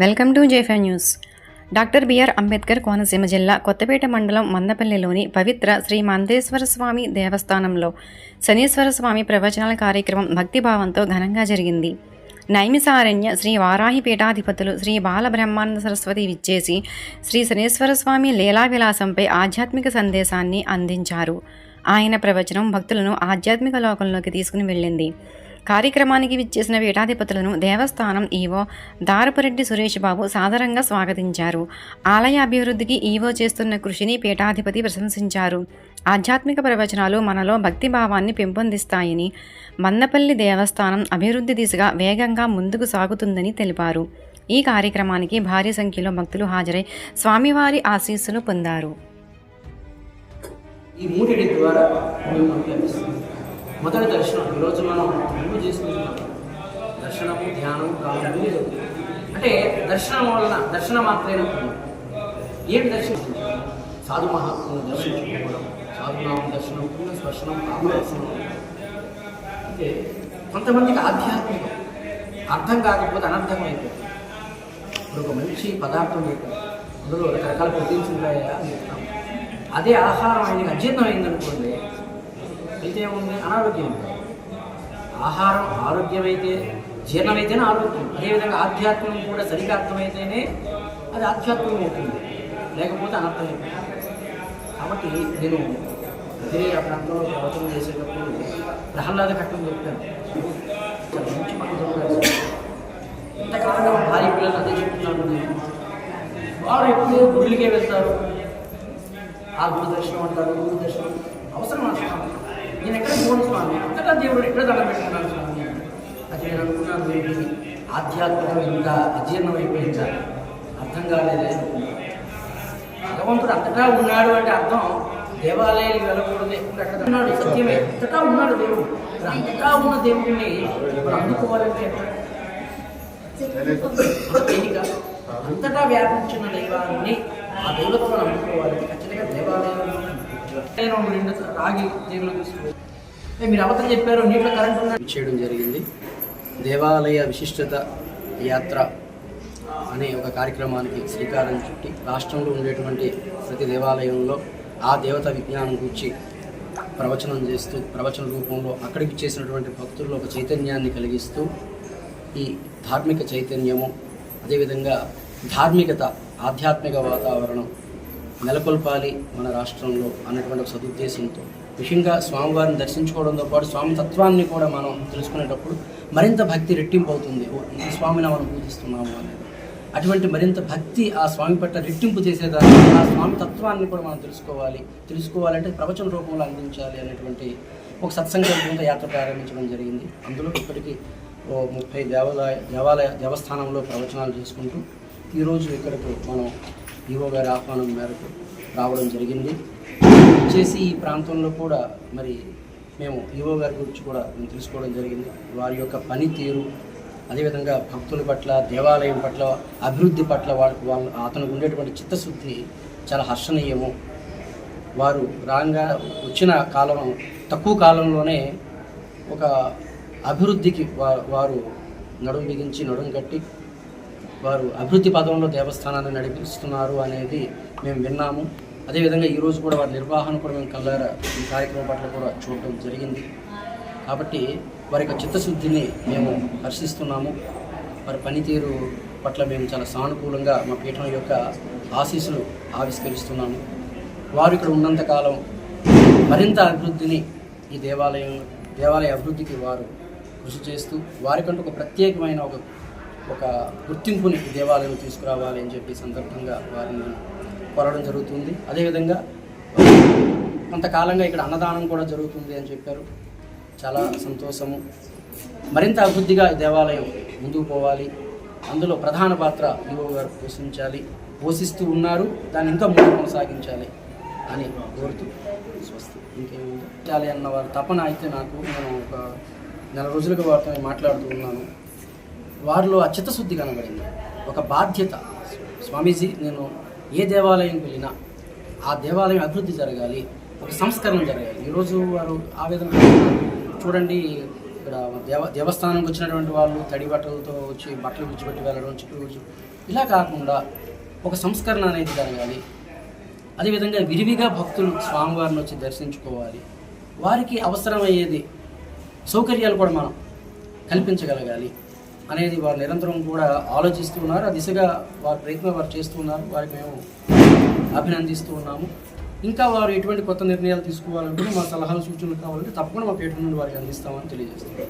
Welcome to జేఫై news. Doctor B R Ambedkar Konaseema జిల్లా కొత్తపేట మండలం మందపల్లిలోని పవిత్ర శ్రీ మందేశ్వర స్వామి దేవస్థానంలో శనీశ్వర స్వామి ప్రవచనాల కార్యక్రమం భక్తిభావంతో ఘనంగా జరిగింది. నైమిసారణ్య శ్రీ వారాహి పీఠాధిపతులు శ్రీ బాలబ్రహ్మానంద సరస్వతి విచ్చేసి శ్రీ శనీశ్వర స్వామి లీలా విలాసంపై ఆధ్యాత్మిక సందేశాన్ని అందించారు. ఆయన ప్రవచనం భక్తులను ఆధ్యాత్మిక లోకంలోకి తీసుకుని వెళ్ళింది. కార్యక్రమానికి విచ్చేసిన పీఠాధిపతులను దేవస్థానం ఈవో దారపురెడ్డి సురేష్ బాబు సాదరంగా స్వాగతించారు. ఆలయ అభివృద్ధికి ఈవో చేస్తున్న కృషిని పీఠాధిపతి ప్రశంసించారు. ఆధ్యాత్మిక ప్రవచనాలు మనలో భక్తిభావాన్ని పెంపొందిస్తాయని, మందపల్లి దేవస్థానం అభివృద్ధి దిశగా వేగంగా ముందుకు సాగుతుందని తెలిపారు. ఈ కార్యక్రమానికి భారీ సంఖ్యలో భక్తులు హాజరై స్వామివారి ఆశీస్సులు పొందారు. ఈ మూడిటి ద్వారా మనకు లభిస్తుంది. మొదటి దర్శనం ఈరోజు మనం రెండు చేసుకుంటున్నాం. దర్శనము, ధ్యానం, కాలం అంటే దర్శనం వలన దర్శనం మాత్రమే ఏంటి దర్శనం? సాధు మహాత్ములను దర్శించుకోవడం, సాధునామం దర్శనం, పుణ్య స్పర్శనం, కామదర్శనం. అంటే కొంతమందికి ఆధ్యాత్మికం అర్థం కాకపోతే అనర్థం అయిపోతుంది. ఇప్పుడు ఒక మంచి పదార్థం అయిపోతుంది, అందులో రకరకాల ప్రోటీన్స్ ఉంటాయా అని చెప్తాం. అదే ఆహారం ఆయనకి అజీర్ణం అయిందనుకోండి, అయితే ఏముంది? అనారోగ్యం. ఆహారం ఆరోగ్యమైతే, జీర్ణమైతేనే ఆరోగ్యం. అదేవిధంగా ఆధ్యాత్మికం కూడా సరిగా అర్థమైతేనే అది ఆధ్యాత్మికం అవుతుంది, లేకపోతే అనర్థమైపోతుంది. కాబట్టి నేను అదే ఆ ప్రాంతంలో ప్రవచనం చేసేటప్పుడు ప్రహ్లాద ఘట్టం చెప్పాను. చాలా మంచి మాట చెప్పారు. ఇంతకాలంగా భార్య పిల్లలు అదే చెప్తున్నాను. నేను వారు ఎప్పుడు గుడికే వెళ్తారు, ఆ గురు దర్శనం అంటారు, గురు దర్శనం అవసరం అంటున్నాను. నేను ఎక్కడ పోను స్వామి, అంతటా దేవుడు ఎక్కడ దండం పెట్టుకున్నాను స్వామి. అది నేను అనుకున్నాను, ఏంటి ఆధ్యాత్మికం ఇంకా అజీర్ణం అయిపోయిందా, అర్థం కాలేదే. భగవంతుడు అంతటా ఉన్నాడు అంటే అర్థం దేవాలయాలు వెళ్ళకూడదు, ఎప్పుడు ఎక్కడ ఉన్నాడు, సత్యమే. అంతటా ఉన్నాడు దేవుడు. అంతటా ఉన్న దేవుడిని ఇప్పుడు అందుకోవాలంటే ఎక్కడ తేలిక. అంతటా వ్యాపించిన దైవాన్ని, ఆ దైవత్వాన్ని అందుకోవాలంటే ఖచ్చితంగా దేవాలయం రాగి దేవులు తీసుకుంటారు. మీరు అవతల చెప్పారు నీటిలో కరెంట్ చేయడం జరిగింది. దేవాలయ విశిష్టత యాత్ర అనే ఒక కార్యక్రమానికి శ్రీకారం చుట్టి రాష్ట్రంలో ఉండేటువంటి ప్రతి దేవాలయంలో ఆ దేవత విజ్ఞానం గురించి ప్రవచనం చేస్తూ, ప్రవచన రూపంలో అక్కడికి చేసినటువంటి భక్తుల్లో ఒక చైతన్యాన్ని కలిగిస్తూ, ఈ ధార్మిక చైతన్యము, అదేవిధంగా ధార్మికత, ఆధ్యాత్మిక వాతావరణం నెలకొల్పాలి మన రాష్ట్రంలో అన్నటువంటి ఒక సదుద్దేశంతో, ముఖ్యంగా స్వామివారిని దర్శించుకోవడంతో పాటు స్వామి తత్వాన్ని కూడా మనం తెలుసుకునేటప్పుడు మరింత భక్తి రెట్టింపు అవుతుంది. ఈ స్వామిని మనం పూజిస్తున్నాము అనేది, అటువంటి మరింత భక్తి ఆ స్వామి పట్ల రెట్టింపు చేసేదాన్ని, ఆ స్వామి తత్వాన్ని కూడా మనం తెలుసుకోవాలంటే ప్రవచన రూపంలో అందించాలి అనేటువంటి ఒక సత్సంకల్పంతో యాత్ర ప్రారంభించడం జరిగింది. అందులో ఇప్పటికీ 30 దేవస్థానంలో ప్రవచనాలు చేసుకుంటూ ఈరోజు ఇక్కడకు మనం ఈవో గారి ఆహ్వానం మేరకు రావడం జరిగింది. చేసి ఈ ప్రాంతంలో కూడా మరి మేము ఈవో గారి గురించి కూడా మేము తెలుసుకోవడం జరిగింది. వారి యొక్క పనితీరు, అదేవిధంగా భక్తుల పట్ల, దేవాలయం పట్ల, అభివృద్ధి పట్ల వాళ్ళు అతనికి ఉండేటువంటి చిత్తశుద్ధి చాలా హర్షణీయము. వారు వచ్చిన కాలం తక్కువ కాలంలోనే ఒక అభివృద్ధికి వారు నడుం బిగించి, నడుం కట్టి వారు అభివృద్ధి పదంలో దేవస్థానాన్ని నడిపిస్తున్నారు అనేది మేము విన్నాము. అదేవిధంగా ఈరోజు కూడా వారి నిర్వహణ కూడా మేము కళ్ళారా ఈ కార్యక్రమం పట్ల కూడా చూడటం జరిగింది. కాబట్టి వారి యొక్క చిత్తశుద్ధిని మేము హర్షిస్తున్నాము. వారి పనితీరు పట్ల మేము చాలా సానుకూలంగా మా పీఠం యొక్క ఆశీస్సులు ఆవిష్కరిస్తున్నాము. వారు ఇక్కడ ఉన్నంతకాలం మరింత అభివృద్ధిని, ఈ దేవాలయ అభివృద్ధికి వారు కృషి చేస్తూ వారికంటూ ఒక ప్రత్యేకమైన ఒక గుర్తింపుని దేవాలయం తీసుకురావాలి అని చెప్పి సందర్భంగా వారిని కోరడం జరుగుతుంది. అదేవిధంగా కొంతకాలంగా ఇక్కడ అన్నదానం కూడా జరుగుతుంది అని చెప్పారు. చాలా సంతోషము. మరింత అభివృద్ధిగా దేవాలయం ముందుకు పోవాలి, అందులో ప్రధాన పాత్ర ఈవో గారు పోషిస్తూ ఉన్నారు, దాన్ని ఇంకా ముందు కొనసాగించాలి అని కోరుతూ స్వస్తి. ఇంకేముంది చాలి అన్న వారి తపన అయితే నేను ఒక 4 రోజులుగా వారితో మాట్లాడుతూ ఉన్నాను. వారిలో ఆ చిత్తశుద్ధి కనబడింది, ఒక బాధ్యత. స్వామీజీ, నేను ఏ దేవాలయం వెళ్ళినా ఆ దేవాలయం అభివృద్ధి జరగాలి, ఒక సంస్కరణ జరగాలి. ఈరోజు వారు ఆవేదన చూడండి, ఇక్కడ దేవస్థానంకి వచ్చినటువంటి వాళ్ళు తడి బట్టలతో వచ్చి బట్టలు విడిచిపెట్టి వెళ్ళడం, చుట్టూ విడిచి ఇలా కాకుండా ఒక సంస్కరణ అనేది జరగాలి. అదేవిధంగా విరివిగా భక్తులు స్వామివారిని వచ్చి దర్శించుకోవాలి. వారికి అవసరమయ్యేది సౌకర్యాలు కూడా మనం కల్పించగలగాలి అనేది వారు నిరంతరం కూడా ఆలోచిస్తూ ఉన్నారు. ఆ దిశగా వారి ప్రయత్నం వారు చేస్తూ ఉన్నారు. వారికి మేము అభినందిస్తూ ఉన్నాము. ఇంకా వారు ఎటువంటి కొత్త నిర్ణయాలు తీసుకోవాలంటే మా సలహాలు సూచనలు కావాలంటే తప్పకుండా మా పేట నుండి వారికి అందిస్తామని తెలియజేస్తున్నాం.